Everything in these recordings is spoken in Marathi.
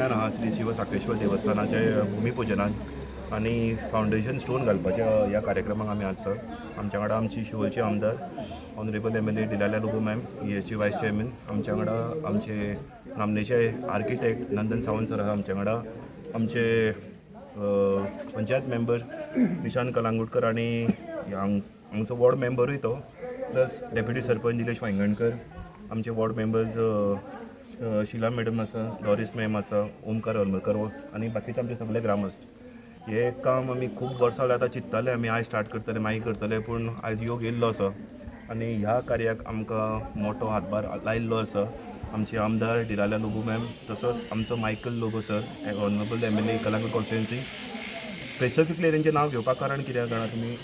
पेडण्यान आहा श्री शिव साखळेश्वर देवस्थानाचे भूमिपूजनान आनी फावंडेशन स्टोन घालपाच्या ह्या कार्यक्रमाक आमी आसा. आमच्या वांगडा आमची शिवोलची आमदार ऑनरेबल MLA दिलाल्या Lobo ma'am, ESG vice chairman. आमच्या वांगडा आमचे नामनेचे आर्किटेक्ट नंदन सावंत सर आहा. आमच्या वांगडा आमचे पंचायत मेंबर निशांत कलांगुटकर आनी हांगचो वॉर्ड मेंबरूय तो, प्लस डेप्युटी सरपंच निलेश वांयगणकर, आमचे वॉर्ड मेंबर्स शिला मॅडम आसा, डॉरिस मॅम आसा, ओमकार हरमळकर आनी बाकीचे आमचे सगळे ग्रामस्थ. हे काम आमी खूब वर्सां आतां चिंत्ताले आमी आयज स्टार्ट करतले मागीर करतले, पूण आयज योग येयल्लो आसा आनी ह्या कार्याक आमकां मोठो हातभार लायिल्लो आसा आमचे आमदार दिलाल्या लोबो मॅम, तसोच आमचो Michael Lobo sir, honourable MLA Calangute constituency. Specifically तेंचें नांव घेवपाक कारण कित्याक जाणा तुमी,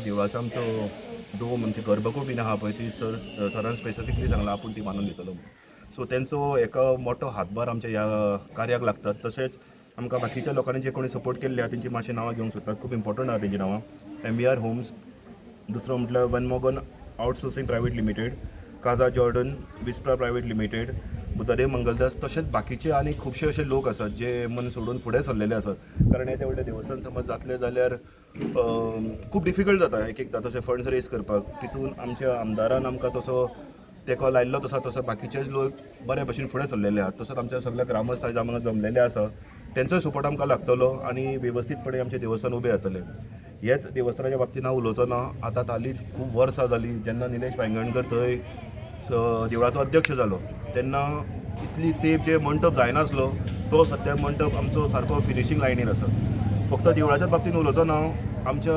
देवळाचो आमचो डोम म्हणजे गर्भकूड बीन आहा पळय ती सरान स्पेसिफिकली सांगला आपूण ती बांदून दितलो. सो तेंचो एका मोठो हातभार आमच्या ह्या कार्याक लागतात. तशेंच आमकां बाकीच्या लोकांनी जे कोणी सपोर्ट केल्ले आहा तेंची मातशें नांवां घेवंक सोदतात, खूब इम्पॉर्टंट आहा तेंची नांवां. MBR होम्स, दुसरो म्हटल्यार वन मोगन आउटसोर्सिंग प्रायवेट लिमिटेड, काजा जॉर्डन, विस्ट्रा प्रायवेट लिमिटेड, बुधादेव मंगलदास, तशेंच बाकीचे आनी खुबशे अशे लोक आसात जे मन सोडून फुडें सरलेले आसात. कारण येदे व्हडलें देवस्थान समज जातलें जाल्यार खूब डिफिकल्ट जाता एकदां तशें फंड्स रेज करपाक. तितून आमच्या आमदारान आमकां तसो तेको लायिल्लो तसो बाकीचेच लोक बऱ्या भशेन फुडें सरलेले आहात. तसोच आमच्या सगळ्या ग्रामस्थ आयज आमकां जमलेले आसा, तेंचोय सपोर्ट आमकां लागतलो आनी वेवस्थीतपणे आमचें देवस्थान उबें जातलें. हेच देवस्थानाच्या बाबतींत हांव उलोवचो ना. आतां हालींच खूब वर्सां जालीं जेन्ना निलेश वांयगणकर थंय देवळाचो अध्यक्ष जालो तेन्ना इतली तेंप जे मंडप जायनासलो तो सद्या मंडप आमचो सारको फिनिशींग लायनीर आसा. फक्त देवळाच्याच बाबतींत उलोवचो ना, आमच्या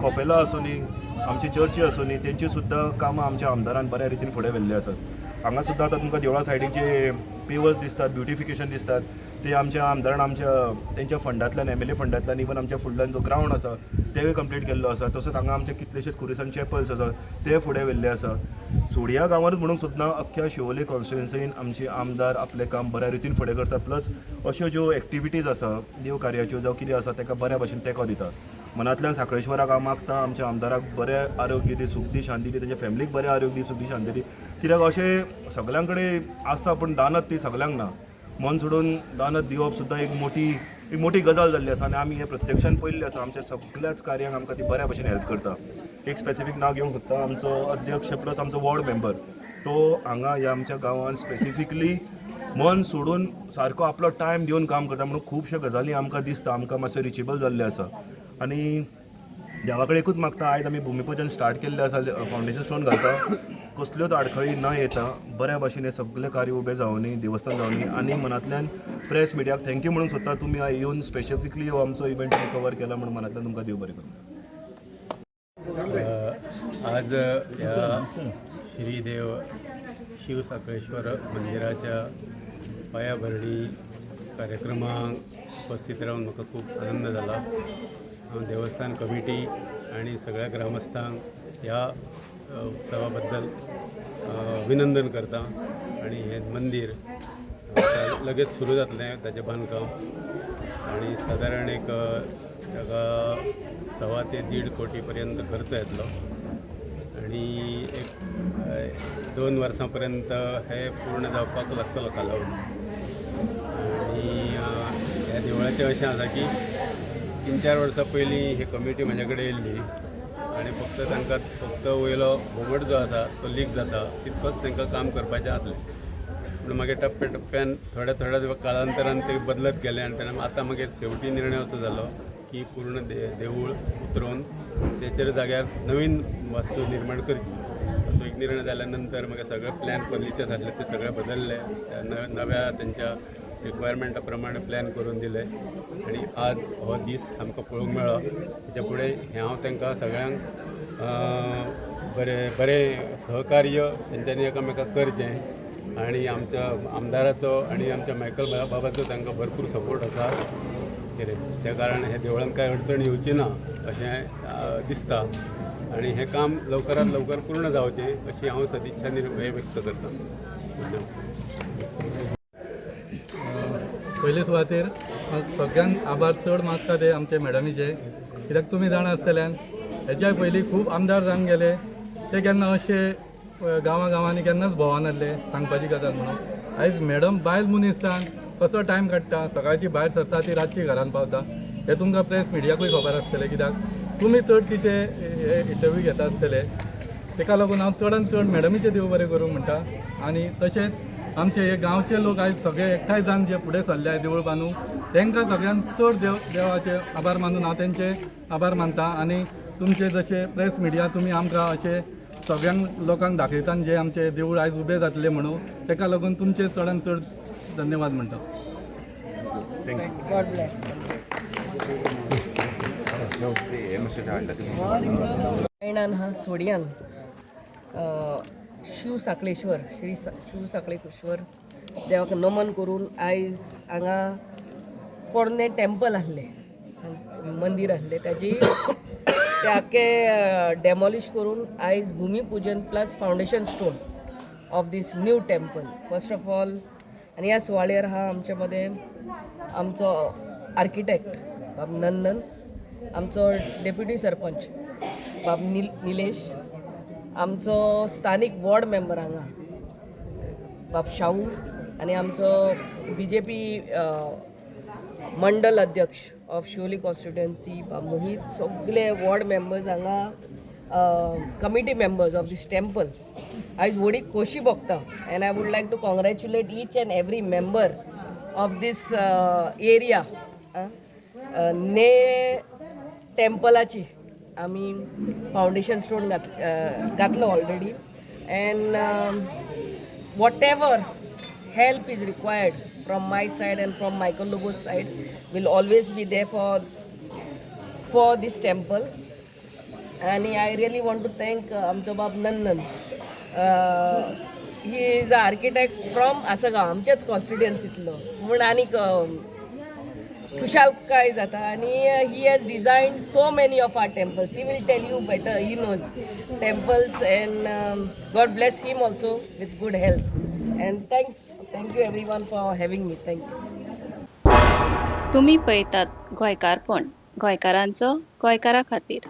कॉपेला आसूनी, आमची चर्ची आसूनी, तेंची सुद्दां कामां आमच्या आमदारान बऱ्या रितीन फुडें व्हेल्ली आसात. हांगा सुद्दां आतां तुमकां देवळा सायडीक जे पेवर्स दिसतात, ब्युटिफिकेशन दिसतात, ते आमच्या आमदारान तेंच्या फंडांतल्यान MLA फंडांतल्यान इवन आमच्या फुडल्यान जो ग्रावंड आसा तेवूय कंप्लीट केल्लो आसा. तसोच हांगा आमचे कितलेशेच खुरिसान चॅपल्स आसा ते फुडें व्हेल्ले आसा. सोडिया गांवांत म्हणूंक सुद्दां अख्ख्या शिवोले कॉन्स्टिट्युएन्सीन आमचे आमदार आपलें काम बऱ्या रितीन फुडें करता. प्लस अश्यो ज्यो एक्टिविटीज आसा देव कार्याच्यो जावं कितें आसा ताका बऱ्या भशेन तेंको दिता. मनांतल्यान साखळेश्वराक हांव मागता आमच्या आमदाराक बरें आरोग्य दी, सुख दी, शांती दी, तेंच्या फॅमिलीक बरें आरोग्य दी, सुख दी, शांती दी. कित्याक अशें सगळ्यां कडेन आसता पूण दानत ती सगळ्यांक ना. मन सोडून दानत दिवप सुद्दां एक मोठी गजाल जाल्ली आसा आनी आमी हे प्रत्यक्षान पळयल्लें आसा. आमच्या सगळ्याच कार्यांक आमकां ती बऱ्या भशेन हेल्प करता. एक स्पेसिफीक नांव घेवंक सोदता, आमचो अध्यक्ष प्लस आमचो वॉर्ड मेंबर, तो हांगा ह्या आमच्या गांवांत स्पेसिफिकली मन सोडून सारको आपलो टायम दिवन काम करता. म्हणून खुबश्यो गजाली आमकां दिसता आमकां मातशें रिचेबल जाल्ले आसा. आनी देवा कडेन एकूच मागता, आयज आमी भुमिपूजन स्टार्ट केल्लें आसा, फावंडेशन स्टोन घालता, कसल्योच आडखळी न येता बऱ्या भशेन हे सगळे कार्य उबें जावनी, देवस्थान जावनी. आनी मनांतल्यान प्रेस मिडियाक थँक्यू म्हणूंक सोदता, तुमी येवन स्पेसिफिकली हो आमचो इव्हेंट कवर केला म्हणून मनांतल्यान तुमकां देव बरें करूं. आज ह्या श्रीदेव शिव साखळेश्वर मंदिराच्या पायाभरणी कार्यक्रमाक उपस्थित रावन म्हाका खूब आनंद जाला. हांव देवस्थान कमिटी आनी सगळ्या ग्रामस्थांक ह्या उत्सवा बद्दल अभिनंदन करता. आनी हें मंदीर लगेच सुरू जातलें ताचें बांदकाम आनी सादारण एक ताका 1.25 ते 1.5 कोटी पर्यंत खर्च येतलो आनी एक 2 वर्सां पर्यंत हे पूर्ण जावपाक लागतलो कालावधी. आनी ह्या देवळाचें अशें आसा की 3-4 वर्सां पयलीं ही कमिटी म्हाजे कडेन येयल्ली आनी फक्त वयलो घुमट जो आसा तो लीक जाता, तितकोच तांकां काम करपाचें आसलें. पूण मागीर टप्प्यान थोड्या कालांतरान ते बदलत गेले आनी तेन्ना आतां मागीर शेवटी निर्णय असो जालो की पूर्ण देवूळ उतरोवन तेचेर जाग्यार नवीन वास्तू निर्माण करची. असो एक निर्णय जाल्या नंतर मागीर सगळे प्लॅन पयलींचे आसले ते सगळे बदलले, नव्या तेंच्या रिक्वायरमेंटा प्रमाणे प्लॅन करून दिले आनी आज हो दीस आमकां पळोवंक मेळ्ळो. हेच्या फुडें हांव तांकां सगळ्यांक बरें सहकार्य तेंच्यांनी एकामेकाक करचें आनी आमच्या आमदाराचो आनी आमच्या मायकल बाबाचो तांकां भरपूर सपोर्ट आसा. कितें त्या कारण हे देवळान कांय अडचण येवची ना अशें दिसता आनी हें काम लवकरात लवकर पूर्ण जावचें अशी हांव सदिच्छा व्यक्त करता. पयले सुवातेर सगळ्यांक आभार चड मागता ते आमचे मॅडमीचे, कित्याक तुमी जाणा आसतल्यान हेच्या पयलीं खूब आमदार जावन गेले, ते केन्ना अशे गांवांनी केन्नाच भोंवनासले सांगपाची गजाल म्हणून. आयज मॅडम बायल मनीस जावन कसो टायम काडटा, सकाळची भायर सरता ती रातची घरान पावता, हे तुमकां प्रेस मिडियाकूय खबर आसतलें, कित्याक तुमी चड तिचे इंटरव्यू घेता आसतले. तेका लागून हांव चडांत चड मॅडमीचे देव बरें करूं म्हणटा. आनी तशेंच आमचे हे गांवचे लोक आयज सगळे एकठांय जावन जे फुडें सरले देवूळ बांदूंक, तांकां सगळ्यांत चड देवाचे आभार मानून हांव तेंचे आभार मानता. आनी तुमचे जशे प्रेस मिडिया तुमी आमकां अशे सगळ्यांक लोकांक दाखयतात जे आमचे देवूळ आयज उबें जातले म्हणून, ताका लागून तुमचे चडांत चड धन्यवाद म्हणटा. God bless. पैणान हा सोडियान शिव साखळेश्वर श्री शिव साखळेश्वर देवाक नमन करून आयज हांगा पोरणे टेम्पल आहले, मंदिर आहले, ताजी ते आख्खे डेमॉलिश करून आयज भूमिपूजन plus foundation stone of this new temple. First of all आनी ह्या सुवाळ्यार हा आमच्या मध्ये आमचो आर्किटेक्ट बाब नंदन, आमचो डेप्युटी सरपंच बाब निलेश, आमचो स्थानिक वॉर्ड मेंबर हांगा बाब शाहू, आनी आमचो BJP मंडल अध्यक्ष ऑफ शिवोली कॉन्स्टिट्युएन्सी बाब मोहित, सगळे वॉर्ड मेंबर्स हांगा committee members of this temple आयज व्हडी खोशी भोगता. And I would like to congratulate each and every member of this area. ने टेम्पलाची आमी फावंडेशन स्टोन घातलो already. And whatever help is required from my side and from Michael Lobo's side, will always be there for this temple. And I really want to thank amcho bab Nandan. He is an architect from Asagaon, आमच्याच कॉन्स्टिट्युएन्सीतलो म्हूण आनीक खुशालकाय जाता. आणि he has designed so many of our temples. He will tell you better, he knows temples. And God bless him also with good health. And thank you everyone for having me. Thank you. तुम्ही पळयतात गोंयकारपण, गोंयकारांचो गोंयकारा खातीर.